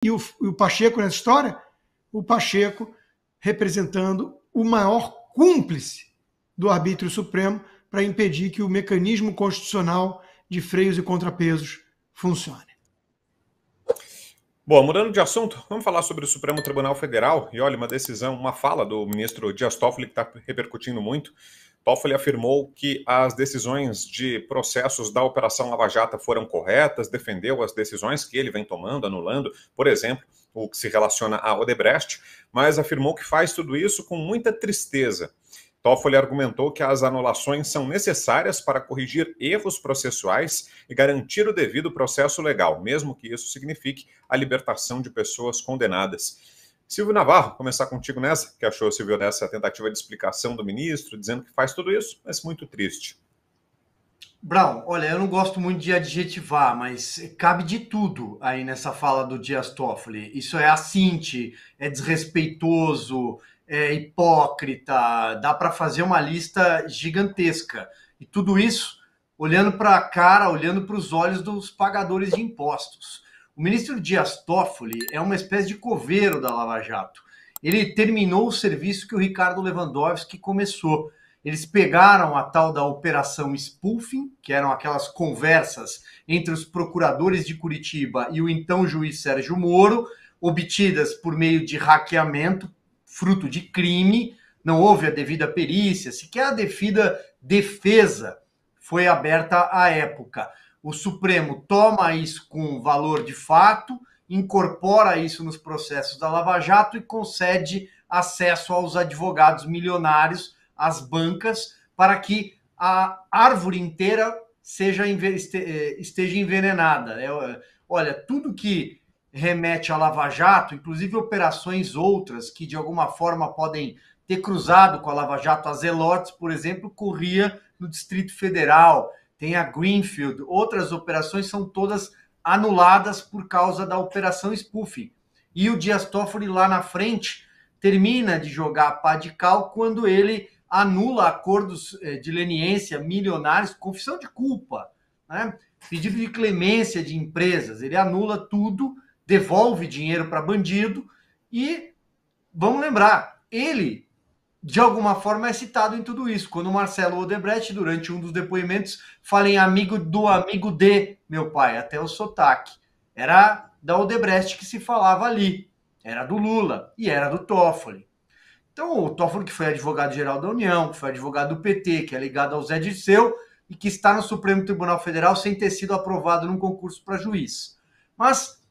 E o Pacheco nessa história? O Pacheco representando o maior cúmplice do arbítrio supremo para impedir que o mecanismo constitucional de freios e contrapesos funcione. Bom, mudando de assunto, vamos falar sobre o Supremo Tribunal Federal. E olha, uma fala do ministro Dias Toffoli que está repercutindo muito. Toffoli afirmou que as decisões de processos da Operação Lava Jato foram corretas, defendeu as decisões que ele vem tomando, anulando, por exemplo, o que se relaciona à Odebrecht, mas afirmou que faz tudo isso com muita tristeza. Toffoli argumentou que as anulações são necessárias para corrigir erros processuais e garantir o devido processo legal, mesmo que isso signifique a libertação de pessoas condenadas. Silvio Navarro, começar contigo nessa. O que achou, Silvio, dessa tentativa de explicação do ministro, dizendo que faz tudo isso, mas muito triste? Brown, olha, eu não gosto muito de adjetivar, mas cabe de tudo aí nessa fala do Dias Toffoli. Isso é assinte, é desrespeitoso, é hipócrita, dá para fazer uma lista gigantesca. E tudo isso olhando para a cara, olhando para os olhos dos pagadores de impostos. O ministro Dias Toffoli é uma espécie de coveiro da Lava Jato. Ele terminou o serviço que o Ricardo Lewandowski começou. Eles pegaram a tal da operação spoofing, que eram aquelas conversas entre os procuradores de Curitiba e o então juiz Sérgio Moro, obtidas por meio de hackeamento, fruto de crime, não houve a devida perícia, sequer a devida defesa foi aberta à época. O Supremo toma isso com valor de fato, incorpora isso nos processos da Lava Jato e concede acesso aos advogados milionários, às bancas, para que a árvore inteira esteja envenenada. Olha, tudo que remete à Lava Jato, inclusive operações outras que de alguma forma podem ter cruzado com a Lava Jato, a Zelotes, por exemplo, corria no Distrito Federal, tem a Greenfield, outras operações são todas anuladas por causa da operação spoofing. E o Dias Toffoli lá na frente termina de jogar a pá de cal quando ele anula acordos de leniência milionários, confissão de culpa, né? Pedido de clemência de empresas, ele anula tudo, devolve dinheiro para bandido e, vamos lembrar, ele, de alguma forma, é citado em tudo isso. Quando o Marcelo Odebrecht, durante um dos depoimentos, fala em amigo do amigo de meu pai, até o sotaque. Era da Odebrecht que se falava ali, era do Lula e era do Toffoli. Então, o Toffoli, que foi advogado-geral da União, que foi advogado do PT, que é ligado ao Zé Dirceu e que está no Supremo Tribunal Federal sem ter sido aprovado num concurso para juiz. Mas,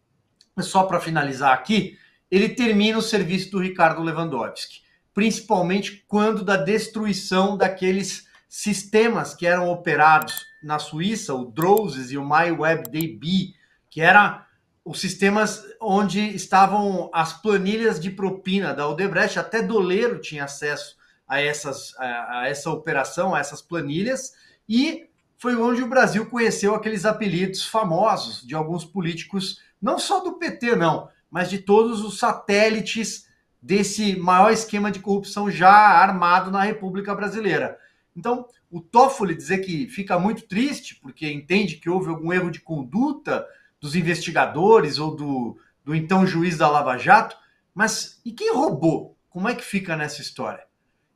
só para finalizar aqui, ele termina o serviço do Ricardo Lewandowski, principalmente quando da destruição daqueles sistemas que eram operados na Suíça, o Drozes e o MyWebDB, que eram os sistemas onde estavam as planilhas de propina da Odebrecht. Até doleiro tinha acesso a essa operação, a essas planilhas, e foi onde o Brasil conheceu aqueles apelidos famosos de alguns políticos, não só do PT, não, mas de todos os satélites desse maior esquema de corrupção já armado na República Brasileira. Então, o Toffoli dizer que fica muito triste porque entende que houve algum erro de conduta dos investigadores ou do então juiz da Lava Jato, mas e quem roubou? Como é que fica nessa história?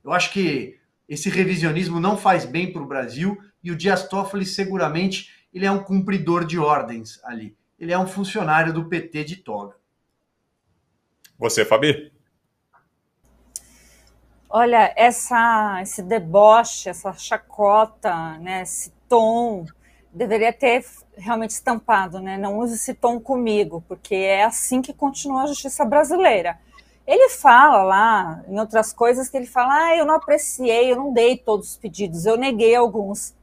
Eu acho que esse revisionismo não faz bem para o Brasil e o Dias Toffoli seguramente ele é um cumpridor de ordens ali. Ele é um funcionário do PT de toga. Você, Fabi? Olha, esse deboche, essa chacota, né, esse tom, deveria ter realmente estampado, né? Não use esse tom comigo, porque é assim que continua a justiça brasileira. Ele fala lá, em outras coisas, que ele fala, eu não apreciei, eu não dei todos os pedidos, eu neguei alguns.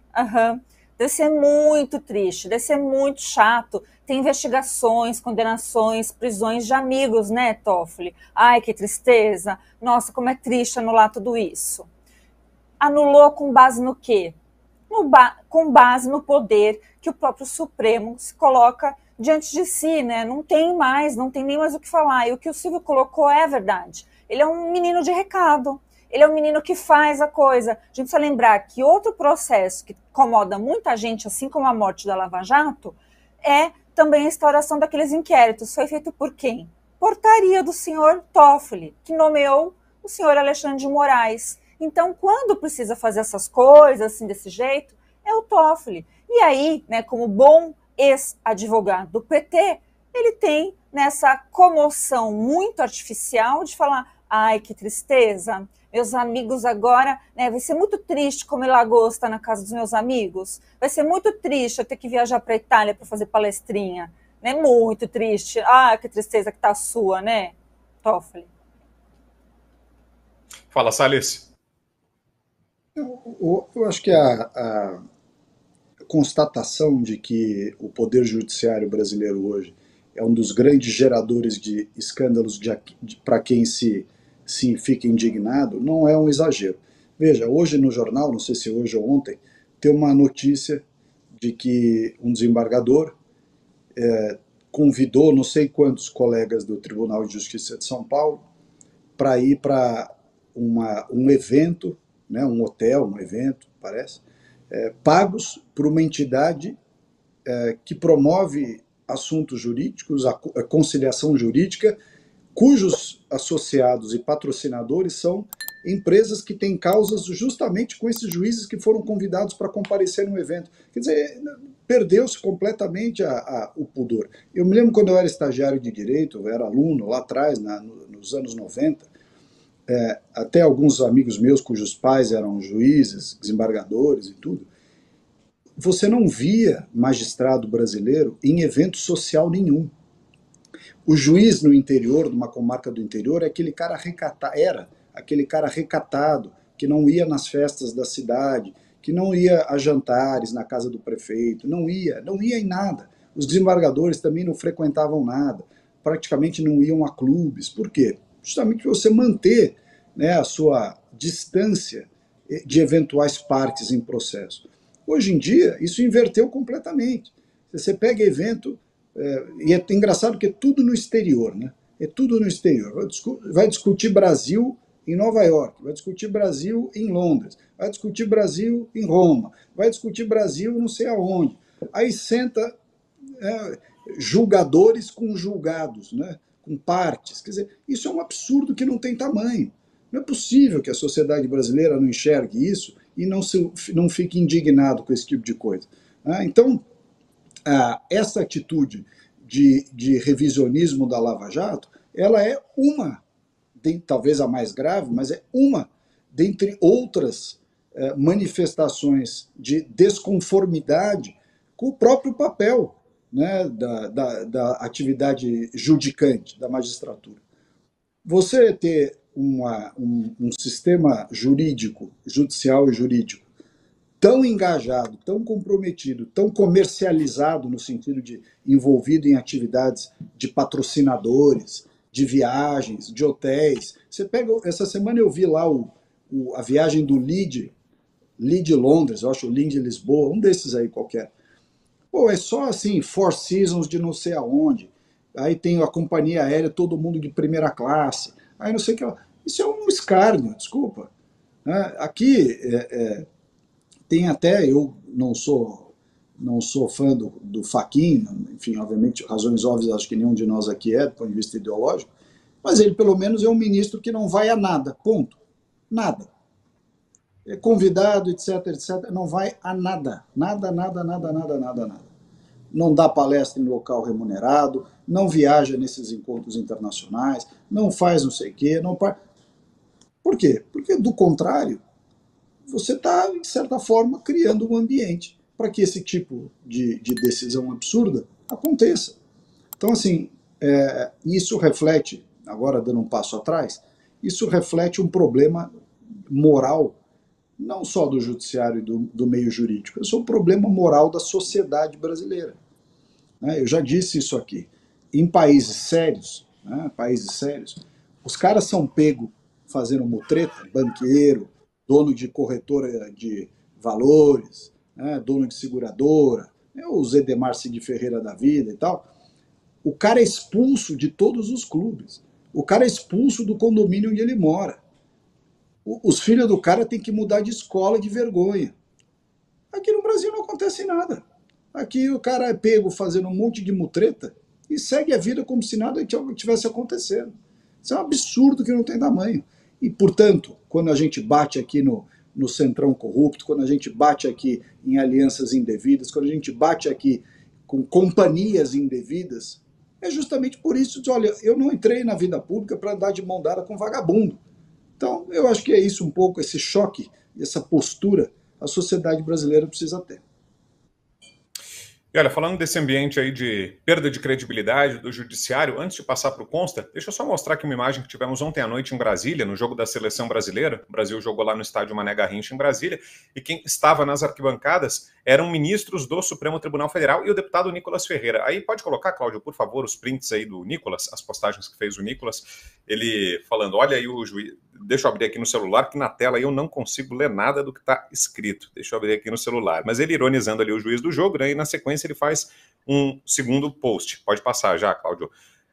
Deve ser muito triste, deve ser muito chato. Tem investigações, condenações, prisões de amigos, né, Toffoli? Ai, que tristeza. Nossa, como é triste anular tudo isso. Anulou com base no quê? Com base no poder que o próprio Supremo se coloca diante de si, né? Não tem nem mais o que falar. E o que o Silvio colocou é verdade. Ele é um menino de recado. Ele é um menino que faz a coisa. A gente precisa lembrar que outro processo que incomoda muita gente, assim como a morte da Lava Jato, é também a instauração daqueles inquéritos foi feito por quem? Portaria do senhor Toffoli, que nomeou o senhor Alexandre de Moraes. Então, quando precisa fazer essas coisas assim desse jeito, é o Toffoli. E aí, né, como bom ex-advogado do PT, ele tem nessa comoção muito artificial de falar: ai, que tristeza, meus amigos agora, né, vai ser muito triste comer lagosta na casa dos meus amigos, vai ser muito triste eu ter que viajar para a Itália para fazer palestrinha, né, muito triste, ah, que tristeza que tá a sua, né, Toffoli. Fala, Salles. Eu acho que a constatação de que o Poder Judiciário brasileiro hoje é um dos grandes geradores de escândalos para quem se fica indignado não é um exagero. Veja, hoje no jornal, não sei se hoje ou ontem, tem uma notícia de que um desembargador convidou não sei quantos colegas do Tribunal de Justiça de São Paulo para ir para um evento, né, um hotel, um evento, parece, pagos por uma entidade que promove assuntos jurídicos, a conciliação jurídica, cujos associados e patrocinadores são empresas que têm causas justamente com esses juízes que foram convidados para comparecer no evento. Quer dizer, perdeu-se completamente o pudor. Eu me lembro quando eu era estagiário de direito, eu era aluno lá atrás, nos anos 90, até alguns amigos meus cujos pais eram juízes, desembargadores e tudo, você não via magistrado brasileiro em evento social nenhum. O juiz no interior, numa comarca do interior, era aquele cara recatado, que não ia nas festas da cidade, que não ia a jantares na casa do prefeito, não ia em nada. Os desembargadores também não frequentavam nada, praticamente não iam a clubes. Por quê? Justamente para você manter, né, a sua distância de eventuais partes em processo. Hoje em dia, isso inverteu completamente. Você pega evento, e é engraçado que é tudo no exterior, né? É tudo no exterior. Vai discutir Brasil em Nova York, vai discutir Brasil em Londres, vai discutir Brasil em Roma, vai discutir Brasil não sei aonde. Aí senta julgadores com julgados, né? Com partes. Quer dizer, isso é um absurdo que não tem tamanho. Não é possível que a sociedade brasileira não enxergue isso e não fique indignado com esse tipo de coisa. Então, essa atitude de revisionismo da Lava Jato, ela é talvez a mais grave, mas é uma dentre outras manifestações de desconformidade com o próprio papel, né, da atividade judicante, da magistratura. Você ter um sistema judicial e jurídico tão engajado, tão comprometido, tão comercializado no sentido de envolvido em atividades de patrocinadores, de viagens, de hotéis. Você pega, essa semana eu vi lá a viagem do Lead Londres, eu acho o Lead Lisboa, um desses aí qualquer. Pô, é só assim, Four Seasons de não sei aonde, aí tem a companhia aérea, todo mundo de primeira classe, aí não sei o que. Isso é um escárnio, desculpa. Aqui tem até, eu não sou fã do Fachin, enfim, obviamente, razões óbvias, acho que nenhum de nós aqui do ponto de vista ideológico, mas ele pelo menos é um ministro que não vai a nada, ponto. Nada. É convidado, etc, não vai a nada. Nada. Não dá palestra em local remunerado, não viaja nesses encontros internacionais, não faz não sei o quê. Por quê? Porque, do contrário, você está, de certa forma, criando um ambiente para que esse tipo de decisão absurda aconteça. Então, assim, isso reflete, agora dando um passo atrás, isso reflete um problema moral, não só do judiciário e do meio jurídico, isso é um problema moral da sociedade brasileira. Eu já disse isso aqui. Em países sérios, os caras são pegos fazendo mutreta, banqueiro, dono de corretora de valores, dono de seguradora, o Zedemar Cid Ferreira da vida e tal. O cara é expulso de todos os clubes. O cara é expulso do condomínio onde ele mora. Os filhos do cara têm que mudar de escola de vergonha. Aqui no Brasil não acontece nada. Aqui o cara é pego fazendo um monte de mutreta e segue a vida como se nada tivesse acontecendo. Isso é um absurdo que não tem tamanho. E, portanto, quando a gente bate aqui no centrão corrupto, quando a gente bate aqui em alianças indevidas, quando a gente bate aqui com companhias indevidas, é justamente por isso que, olha, eu não entrei na vida pública para andar de mão dada com vagabundo. Então, eu acho que é isso um pouco, esse choque, essa postura, a sociedade brasileira precisa ter. E olha, falando desse ambiente aí de perda de credibilidade do judiciário, antes de passar para o Consta, deixa eu só mostrar aqui uma imagem que tivemos ontem à noite em Brasília, no jogo da seleção brasileira. O Brasil jogou lá no estádio Mané Garrincha, em Brasília, e quem estava nas arquibancadas eram ministros do Supremo Tribunal Federal e o deputado Nicolas Ferreira. Aí pode colocar, Cláudio, por favor, os prints aí do Nicolas, as postagens que fez o Nicolas, ele falando, olha aí o juiz, deixa eu abrir aqui no celular, que na tela eu não consigo ler nada do que está escrito. Deixa eu abrir aqui no celular. Mas ele ironizando ali o juiz do jogo, né, e na sequência ele faz um segundo post. Pode passar já, Cláudio.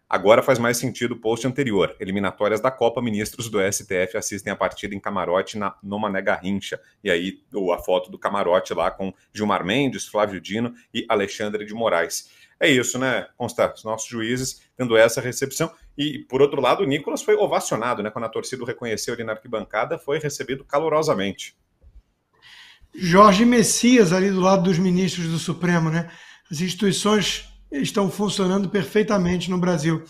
Agora faz mais sentido o post anterior. Eliminatórias da Copa, ministros do STF assistem a partida em camarote no Mané Garrincha. E aí a foto do camarote lá com Gilmar Mendes, Flávio Dino e Alexandre de Moraes. É isso, né, Consta? Os nossos juízes tendo essa recepção. E, por outro lado, o Nicolas foi ovacionado, né? Quando a torcida o reconheceu ali na arquibancada, foi recebido calorosamente. Jorge Messias ali do lado dos ministros do Supremo, né? As instituições estão funcionando perfeitamente no Brasil.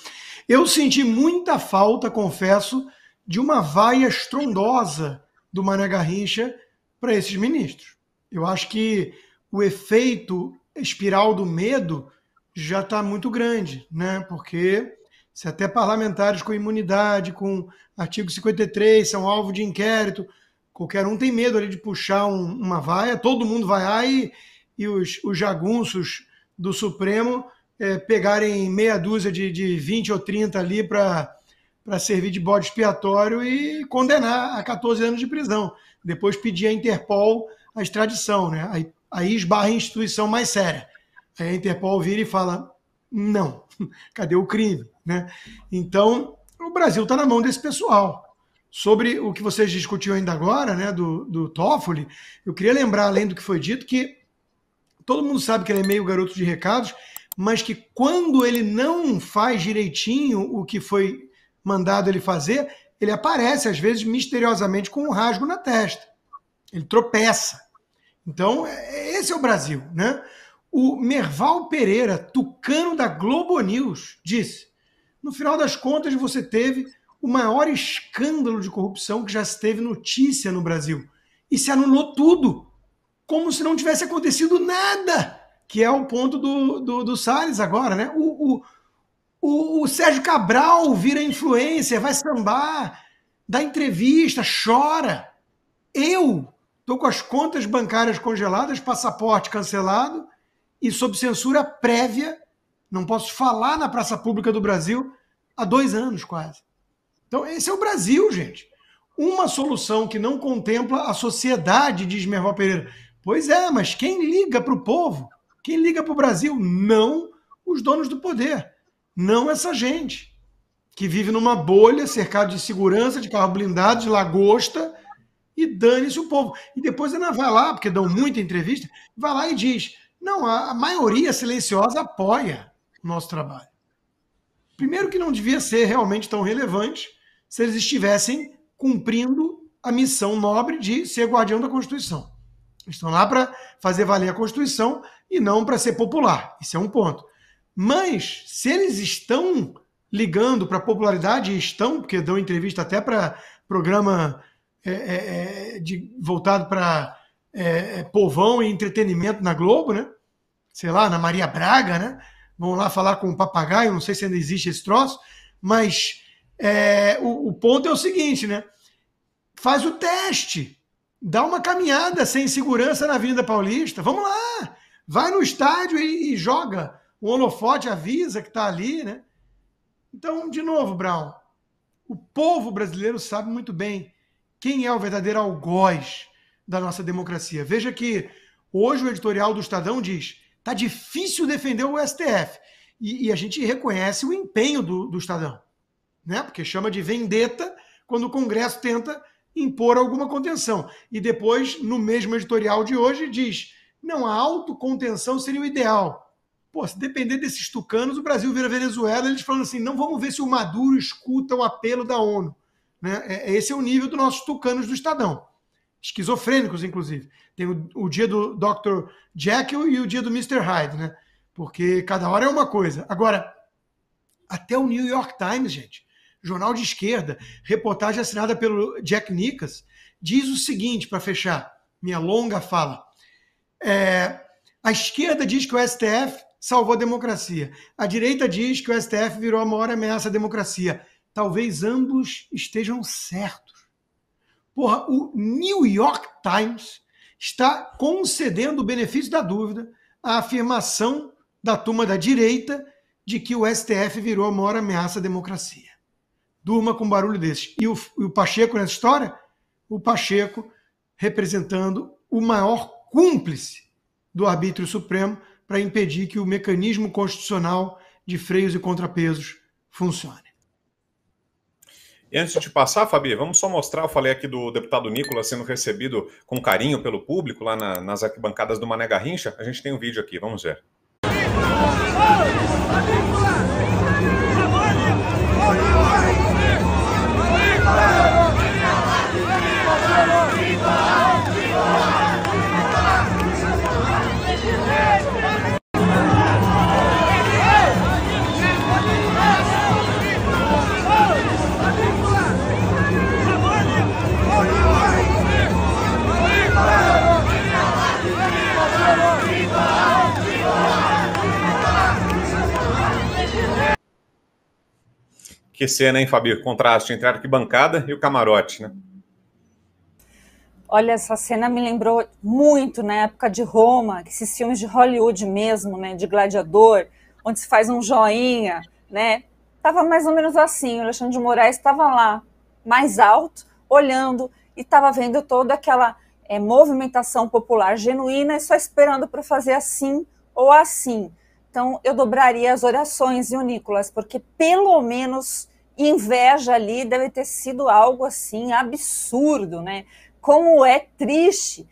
Eu senti muita falta, confesso, de uma vaia estrondosa do Mané Garrincha para esses ministros. Eu acho que o efeito espiral do medo já está muito grande, né? Porque se até parlamentares com imunidade, com artigo 53, são alvo de inquérito, qualquer um tem medo ali de puxar uma vaia, todo mundo vai lá e os jagunços do Supremo pegarem meia dúzia de 20 ou 30 ali para servir de bode expiatório e condenar a 14 anos de prisão. Depois pedir à Interpol a extradição, né? Aí esbarra em instituição mais séria. Aí a Interpol vira e fala, não, cadê o crime? Né? Então, o Brasil está na mão desse pessoal. Sobre o que vocês discutiram ainda agora, né, do Toffoli, eu queria lembrar, além do que foi dito, que todo mundo sabe que ele é meio garoto de recados, mas que quando ele não faz direitinho o que foi mandado ele fazer, ele aparece, às vezes, misteriosamente com um rasgo na testa. Ele tropeça. Então, esse é o Brasil, né? O Merval Pereira, tucano da Globo News, disse: no final das contas, você teve o maior escândalo de corrupção que já se teve notícia no Brasil. E se anulou tudo, como se não tivesse acontecido nada, que é o ponto do Salles agora, né? O Sérgio Cabral vira influencer, vai sambar, dá entrevista, chora. Eu estou com as contas bancárias congeladas, passaporte cancelado, e sob censura prévia, não posso falar na praça pública do Brasil há 2 anos quase. Então esse é o Brasil, gente. Uma solução que não contempla a sociedade, diz Merval Pereira. Pois é, mas quem liga para o povo? Quem liga para o Brasil? Não os donos do poder. Não essa gente que vive numa bolha cercada de segurança, de carro blindado, de lagosta, e dane-se o povo. E depois ainda vai lá, porque dão muita entrevista, vai lá e diz: não, a maioria silenciosa apoia o nosso trabalho. Primeiro que não devia ser realmente tão relevante se eles estivessem cumprindo a missão nobre de ser guardião da Constituição. Eles estão lá para fazer valer a Constituição e não para ser popular. Isso é um ponto. Mas, se eles estão ligando para a popularidade, e estão, porque dão entrevista até para programa voltado para povão e entretenimento na Globo, né? Sei lá, na Maria Braga, né? Vão lá falar com o papagaio, não sei se ainda existe esse troço, mas o ponto é o seguinte, né? Faz o teste, dá uma caminhada sem segurança na Avenida Paulista, vamos lá, vai no estádio e joga o holofote, avisa que está ali, né? Então, de novo, Brown, o povo brasileiro sabe muito bem quem é o verdadeiro algoz da nossa democracia. Veja que hoje o editorial do Estadão diz: tá difícil defender o STF. E a gente reconhece o empenho do Estadão, né? Porque chama de vendetta quando o Congresso tenta impor alguma contenção. E depois, no mesmo editorial de hoje, diz: Não, a autocontenção seria o ideal. Pô, se depender desses tucanos, o Brasil vira Venezuela, eles falando assim, não, vamos ver se o Maduro escuta o apelo da ONU. Né? Esse é o nível dos nossos tucanos do Estadão. Esquizofrênicos, inclusive. Tem o dia do Dr. Jekyll e o dia do Mr. Hyde, né? Porque cada hora é uma coisa. Agora, até o New York Times, gente, jornal de esquerda, reportagem assinada pelo Jack Nickas, diz o seguinte, para fechar minha longa fala. A esquerda diz que o STF salvou a democracia. A direita diz que o STF virou a maior ameaça à democracia. Talvez ambos estejam certos. Porra, o New York Times está concedendo o benefício da dúvida à afirmação da turma da direita de que o STF virou a maior ameaça à democracia. Durma com um barulho desses. E o Pacheco nessa história? O Pacheco representando o maior cúmplice do arbítrio supremo para impedir que o mecanismo constitucional de freios e contrapesos funcione. E antes de passar, Fabi, vamos só mostrar, eu falei aqui do deputado Nicolas sendo recebido com carinho pelo público lá nas arquibancadas do Mané Garrincha. A gente tem um vídeo aqui, vamos ver. Que cena, hein, Fabi? Contraste entre a arquibancada e o camarote, né? Olha, essa cena me lembrou muito na época de Roma, esses filmes de Hollywood mesmo, né, de gladiador, onde se faz um joinha, né? Tava mais ou menos assim, o Alexandre de Moraes estava lá, mais alto, olhando, e estava vendo toda aquela movimentação popular genuína e só esperando para fazer assim ou assim. Então, eu dobraria as orações, viu, Nicolas? Porque pelo menos inveja ali deve ter sido algo assim absurdo, né? Como é triste,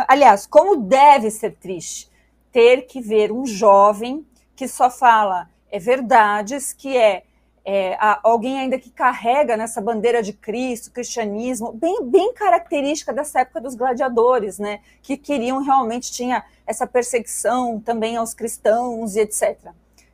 aliás, como deve ser triste ter que ver um jovem que só fala verdades, que alguém ainda que carrega nessa bandeira de Cristo, cristianismo, bem característica dessa época dos gladiadores, né? Que queriam realmente, tinha essa perseguição também aos cristãos e etc.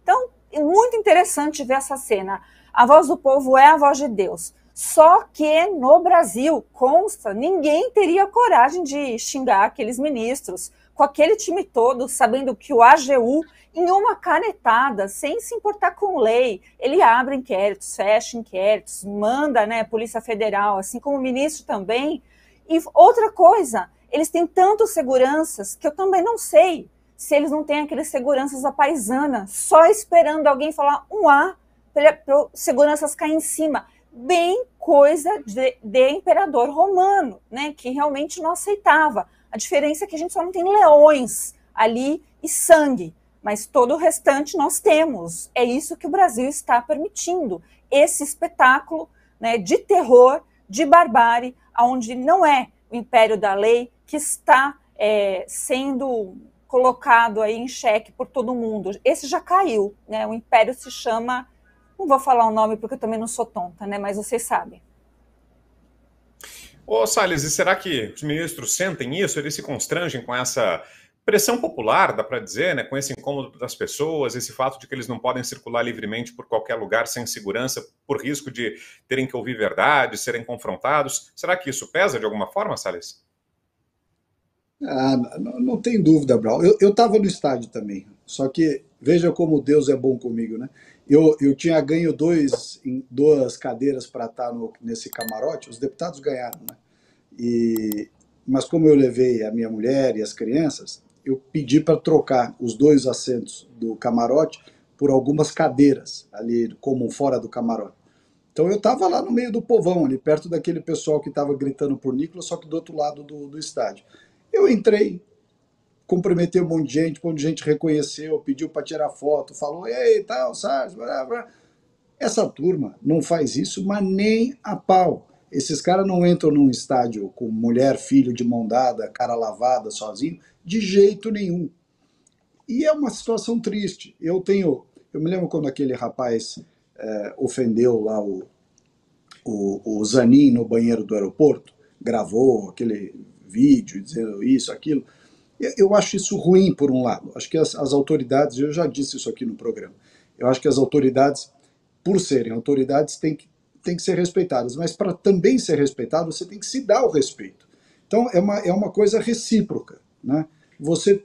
Então, é muito interessante ver essa cena. A voz do povo é a voz de Deus. Só que no Brasil, consta, ninguém teria coragem de xingar aqueles ministros, com aquele time todo, sabendo que o AGU, em uma canetada, sem se importar com lei, ele abre inquéritos, fecha inquéritos, manda, né, Polícia Federal, assim como o ministro também. E outra coisa, eles têm tantos seguranças que eu também não sei se eles não têm aqueles seguranças à paisana, só esperando alguém falar um A para seguranças cair em cima. Bem coisa de imperador romano, né, que realmente não aceitava. A diferença é que a gente só não tem leões ali e sangue, mas todo o restante nós temos. É isso que o Brasil está permitindo, esse espetáculo, né, de terror, de barbárie, onde não é o império da lei que está sendo colocado aí em xeque por todo mundo. Esse já caiu, né? O império se chama... Não vou falar o nome porque eu também não sou tonta, né? Mas vocês sabem. Ô, Salles, e será que os ministros sentem isso? Eles se constrangem com essa pressão popular, dá para dizer, né? Com esse incômodo das pessoas, esse fato de que eles não podem circular livremente por qualquer lugar sem segurança, por risco de terem que ouvir verdade, serem confrontados. Será que isso pesa de alguma forma, Salles? Não tem dúvida, Brau. Eu estava no estádio também, só que veja como Deus é bom comigo, né? Eu tinha ganho duas cadeiras para estar nesse camarote, os deputados ganharam, né? Mas como eu levei a minha mulher e as crianças, eu pedi para trocar os 2 assentos do camarote por algumas cadeiras ali, como fora do camarote. Então eu estava lá no meio do povão, ali perto daquele pessoal que estava gritando por Nicolas, só que do outro lado do estádio. Eu entrei, cumprimentei um monte de gente reconheceu, pediu para tirar foto, falou, ei, tal, Sérgio, blá, blá. Essa turma não faz isso, mas nem a pau. Esses caras não entram num estádio com mulher, filho de mão dada, cara lavada, sozinho, de jeito nenhum. E é uma situação triste. Eu me lembro quando aquele rapaz ofendeu lá o Zanin no banheiro do aeroporto, gravou aquele vídeo dizendo isso, aquilo. Eu acho isso ruim, por um lado. Acho que as autoridades, eu já disse isso aqui no programa, eu acho que as autoridades, por serem autoridades, têm que ser respeitadas, mas para também ser respeitado, você tem que se dar o respeito. Então, é uma coisa recíproca, né? Você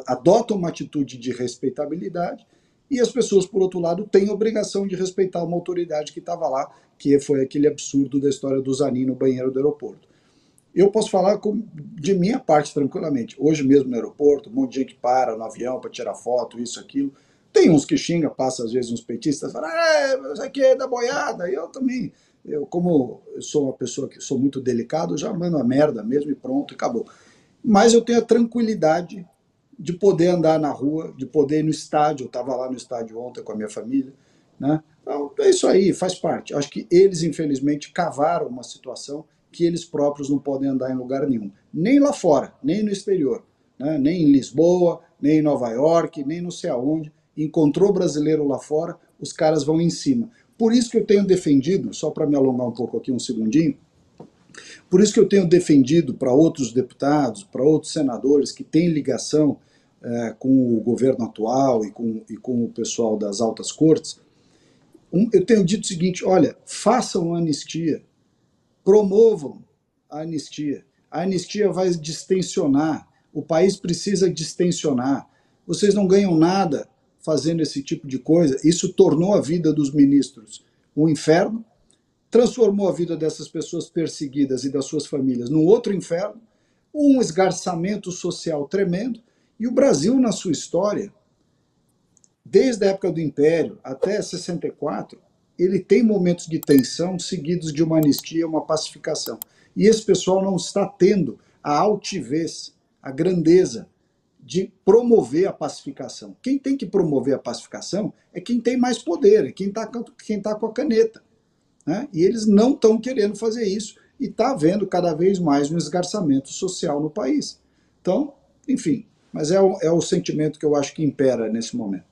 adota uma atitude de respeitabilidade e as pessoas, por outro lado, têm a obrigação de respeitar uma autoridade que estava lá, que foi aquele absurdo da história do Zanin no banheiro do aeroporto. Eu posso falar de minha parte tranquilamente. Hoje mesmo no aeroporto, um monte de gente para no avião para tirar foto, isso, aquilo. Tem uns que xingam, passa às vezes uns petistas, falam, isso aqui é da boiada. Eu também, como eu sou uma pessoa que sou muito delicado, já mando a merda mesmo e pronto, acabou. Mas eu tenho a tranquilidade de poder andar na rua, de poder ir no estádio. Eu estava lá no estádio ontem com a minha família, né? Então, é isso aí, faz parte. Acho que eles, infelizmente, cavaram uma situação que eles próprios não podem andar em lugar nenhum. Nem lá fora, nem no exterior, né? Nem em Lisboa, nem em Nova York, nem não sei aonde. Encontrou brasileiro lá fora, os caras vão em cima. Por isso que eu tenho defendido, só para me alongar um pouco aqui um segundinho, por isso que eu tenho defendido para outros deputados, para outros senadores que têm ligação com o governo atual e com o pessoal das altas cortes, eu tenho dito o seguinte, olha, façam a anistia, promovam a anistia. A anistia vai distensionar, o país precisa distensionar. Vocês não ganham nada fazendo esse tipo de coisa. Isso tornou a vida dos ministros um inferno, transformou a vida dessas pessoas perseguidas e das suas famílias num outro inferno, um esgarçamento social tremendo, e o Brasil, na sua história, desde a época do Império até 64, ele tem momentos de tensão seguidos de uma anistia, uma pacificação. E esse pessoal não está tendo a altivez, a grandeza de promover a pacificação. Quem tem que promover a pacificação é quem tem mais poder, é quem tá com a caneta, né? E eles não estão querendo fazer isso, e está havendo cada vez mais um esgarçamento social no país. Então, enfim, mas é o sentimento que eu acho que impera nesse momento.